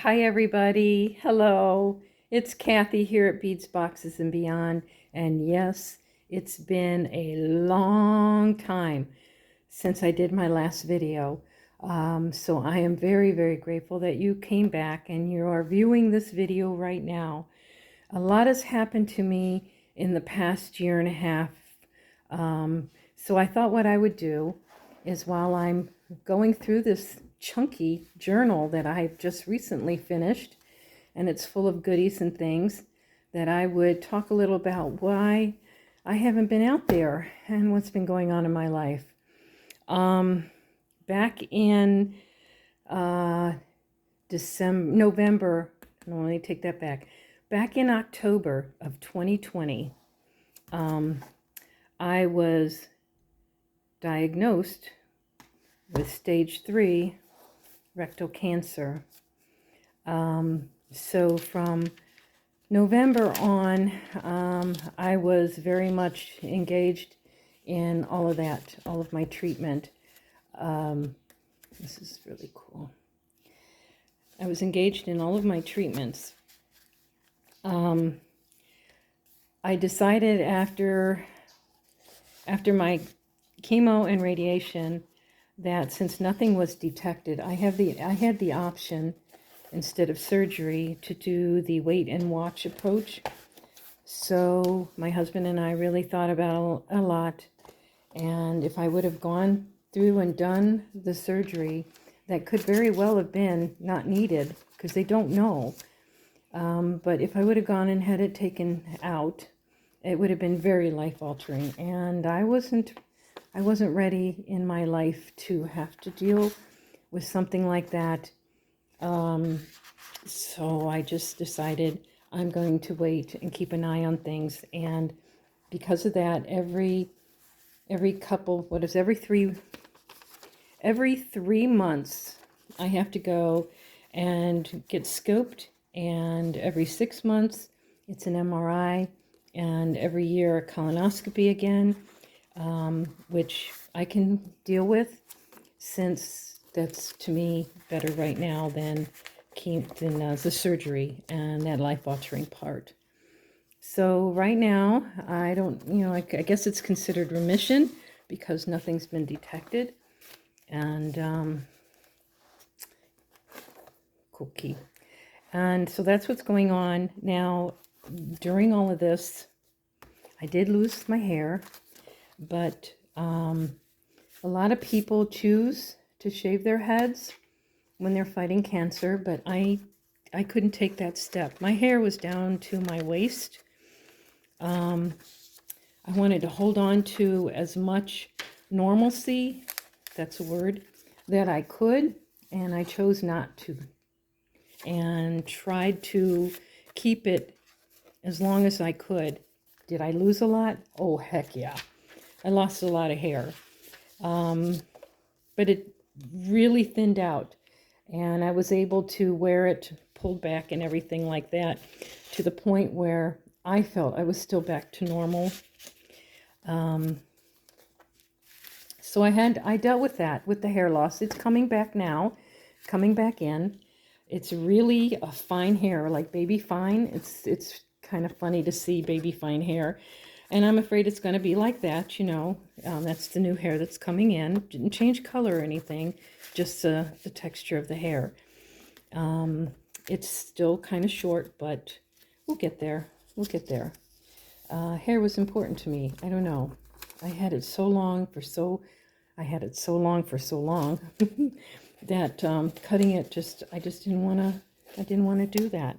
Hi everybody, hello. It's Kathy here at Beads, Boxes and Beyond. And yes, it's been a long time since I did my last video. So I am very, very grateful that you came back and you are viewing this video right now. A lot has happened to me in the past year and a half. So I thought what I would do is while I'm going through this chunky journal that I've just recently finished, and it's full of goodies and things, that I would talk a little about why I haven't been out there and what's been going on in my life. Back in November, no, let me take that back. Back in October of 2020, I was diagnosed with stage 3 rectal cancer. So from November on, I was very much engaged in all of that, all of my treatment. This is really cool. I was engaged in all of my treatments. I decided after my chemo and radiation that since nothing was detected, I had the option, instead of surgery, to do the wait and watch approach. So my husband and I really thought about it a lot, and if I would have gone through and done the surgery, that could very well have been not needed because they don't know. But if I would have gone and had it taken out, it would have been very life-altering, and I wasn't ready in my life to have to deal with something like that. So I just decided I'm going to wait and keep an eye on things. And because of that, every 3 months, I have to go and get scoped. And every 6 months, it's an MRI. And every year, a colonoscopy again. Which I can deal with, since that's, to me, better right now than the surgery and that life-altering part. So right now, I don't, I guess it's considered remission because nothing's been detected. And cookie. And so that's what's going on now. During all of this, I did lose my hair. But a lot of people choose to shave their heads when they're fighting cancer, but I couldn't take that step. My hair was down to my waist. I wanted to hold on to as much normalcy, that's a word, that I could, and I chose not to, and tried to keep it as long as I could. Did I lose a lot? Oh, heck yeah. I lost a lot of hair, but it really thinned out, and I was able to wear it pulled back and everything like that, to the point where I felt I was still back to normal. So I dealt with that, with the hair loss. It's coming back now, coming back in. It's really a fine hair, like baby fine. It's kind of funny to see baby fine hair. And I'm afraid it's going to be like that, that's the new hair that's coming in. Didn't change color or anything, just the texture of the hair. It's still kind of short, but we'll get there. We'll get there. Hair was important to me. I don't know. I had it so long for so long that cutting it I didn't want to do that.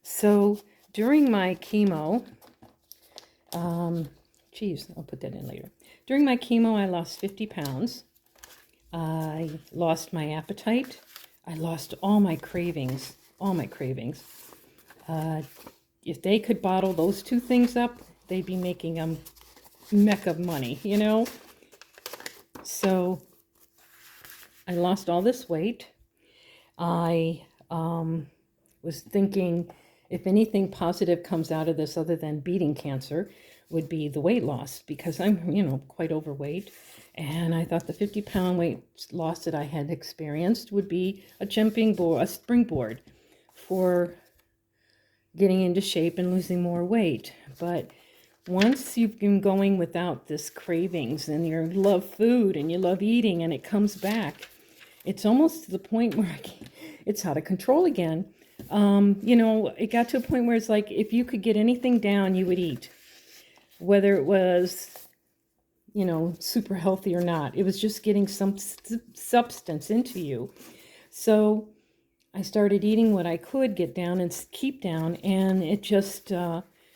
So during my chemo, I'll put that in later. During my chemo, I lost 50 pounds. I lost my appetite. I lost all my cravings. If they could bottle those two things up, they'd be making a mech of money, So I lost all this weight. I was thinking, if anything positive comes out of this other than beating cancer, would be the weight loss, because I'm, quite overweight. And I thought the 50-pound weight loss that I had experienced would be a springboard for getting into shape and losing more weight. But once you've been going without this cravings and you love food and you love eating and it comes back, it's almost to the point where it's out of control again. It got to a point where it's like if you could get anything down, you would eat. Whether it was, super healthy or not. It was just getting some substance into you. So I started eating what I could get down and keep down, and it just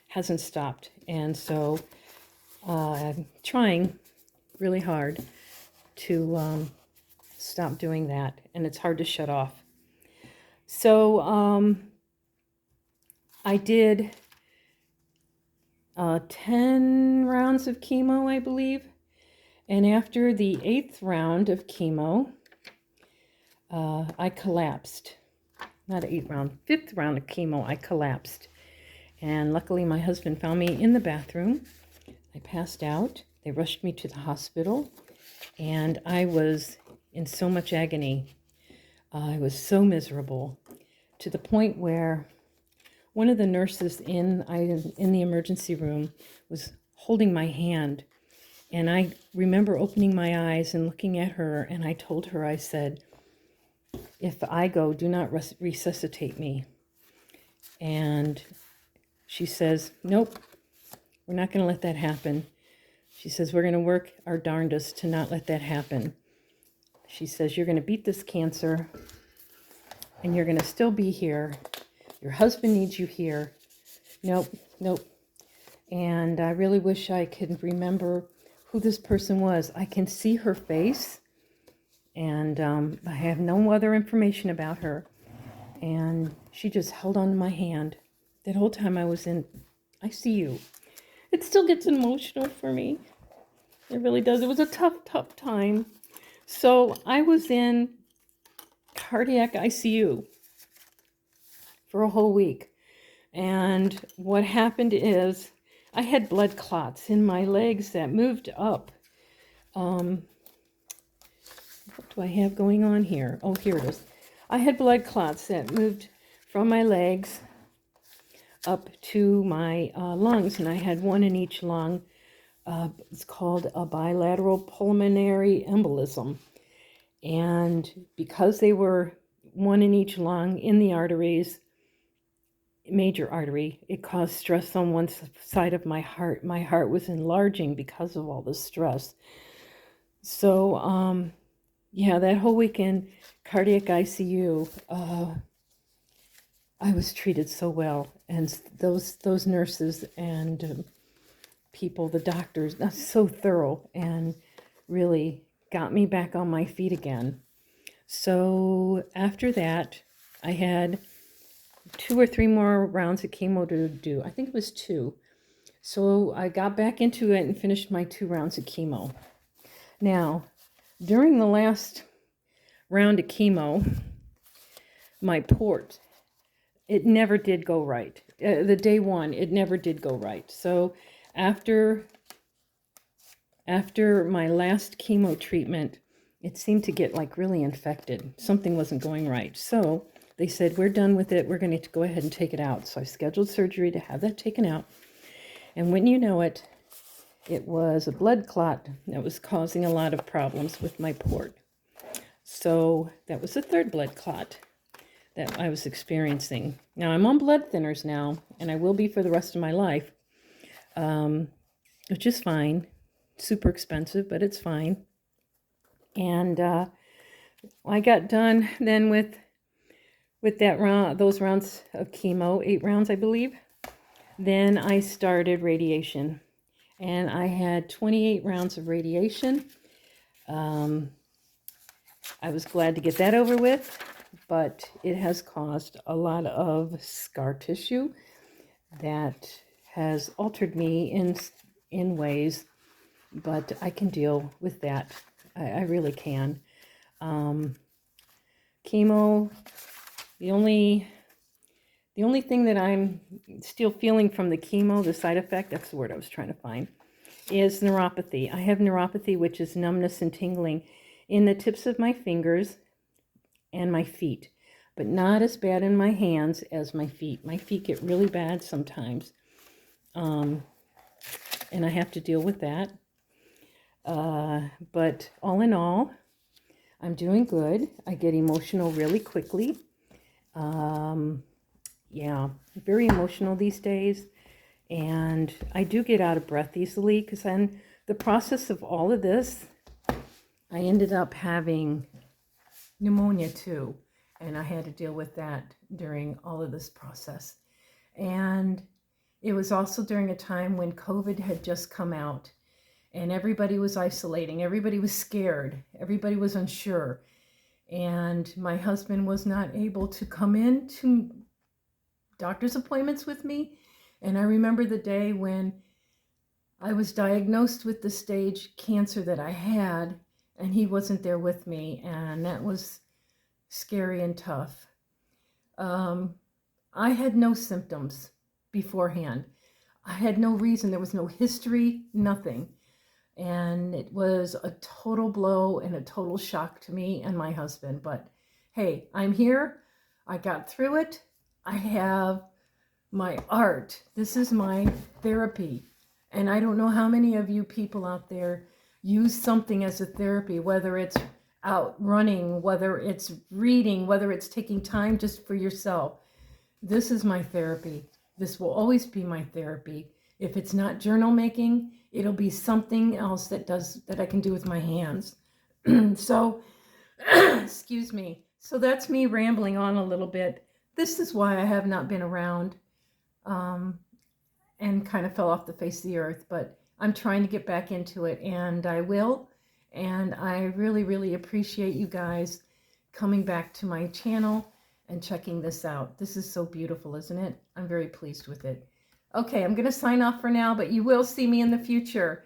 hasn't stopped. And so I'm trying really hard to stop doing that, and it's hard to shut off. So I did 10 rounds of chemo, I believe. And after the 8th round of chemo, I collapsed. Not 8th round, 5th round of chemo, I collapsed. And luckily my husband found me in the bathroom. I passed out. They rushed me to the hospital. And I was in so much agony. I was so miserable to the point where one of the nurses in the emergency room was holding my hand. And I remember opening my eyes and looking at her, and I told her, I said, if I go, do not resuscitate me. And she says, nope, we're not going to let that happen. She says, we're going to work our darndest to not let that happen. She says, you're going to beat this cancer, and you're going to still be here. Your husband needs you here. Nope. And I really wish I could remember who this person was. I can see her face, and I have no other information about her. And she just held on to my hand that whole time I was in ICU. It still gets emotional for me. It really does. It was a tough time. So I was in cardiac ICU for a whole week. And what happened is I had blood clots in my legs that moved up. What do I have going on here? Oh, here it is. I had blood clots that moved from my legs up to my lungs, and I had one in each lung. It's called a bilateral pulmonary embolism. And because they were one in each lung in the arteries, major artery, it caused stress on one side of my heart. My heart was enlarging because of all the stress. So, that whole weekend, cardiac ICU, I was treated so well. And those nurses and people, the doctors, that's so thorough and really got me back on my feet again. So after that, I had 2 or 3 more rounds of chemo to do. I think it was 2. So I got back into it and finished my 2 rounds of chemo. Now, during the last round of chemo, my port, it never did go right. The day 1, it never did go right. So after my last chemo treatment, it seemed to get really infected. Something wasn't going right. So they said, we're done with it. We're going to go ahead and take it out. So I scheduled surgery to have that taken out. And when you know it, it was a blood clot that was causing a lot of problems with my port. So that was the 3rd blood clot that I was experiencing. Now I'm on blood thinners now, and I will be for the rest of my life, which is fine. Super expensive, but it's fine. And I got done then with those rounds of chemo, 8 rounds, I believe. Then I started radiation, and I had 28 rounds of radiation. I was glad to get that over with, but it has caused a lot of scar tissue that has altered me in ways, but I can deal with that. I really can. Chemo, the only thing that I'm still feeling from the chemo, the side effect, that's the word I was trying to find, is neuropathy. I have neuropathy, which is numbness and tingling in the tips of my fingers and my feet. but not as bad in my hands as my feet. My feet get really bad sometimes, and I have to deal with that. But all in all, I'm doing good. I get emotional really quickly. Yeah, very emotional these days. And I do get out of breath easily because in the process of all of this, I ended up having pneumonia too. And I had to deal with that during all of this process. And it was also during a time when COVID had just come out and everybody was isolating. Everybody was scared. Everybody was unsure. And my husband was not able to come in to doctor's appointments with me. And I remember the day when I was diagnosed with the stage cancer that I had, and he wasn't there with me, and that was scary and tough. I had no symptoms beforehand. I had no reason. There was no history, nothing. And it was a total blow and a total shock to me and my husband. But hey, I'm here. I got through it. I have my art. This is my therapy. And I don't know how many of you people out there use something as a therapy, whether it's out running, whether it's reading, whether it's taking time just for yourself. This is my therapy. This will always be my therapy. If it's not journal making, it'll be something else that I can do with my hands. So, excuse me. So that's me rambling on a little bit. This is why I have not been around and kind of fell off the face of the earth. But I'm trying to get back into it, and I will. And I really, really appreciate you guys coming back to my channel and checking this out. This is so beautiful, isn't it? I'm very pleased with it. Okay, I'm going to sign off for now, but you will see me in the future.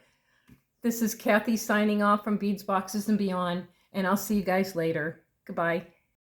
This is Kathy signing off from Beads, Boxes, and Beyond, and I'll see you guys later. Goodbye.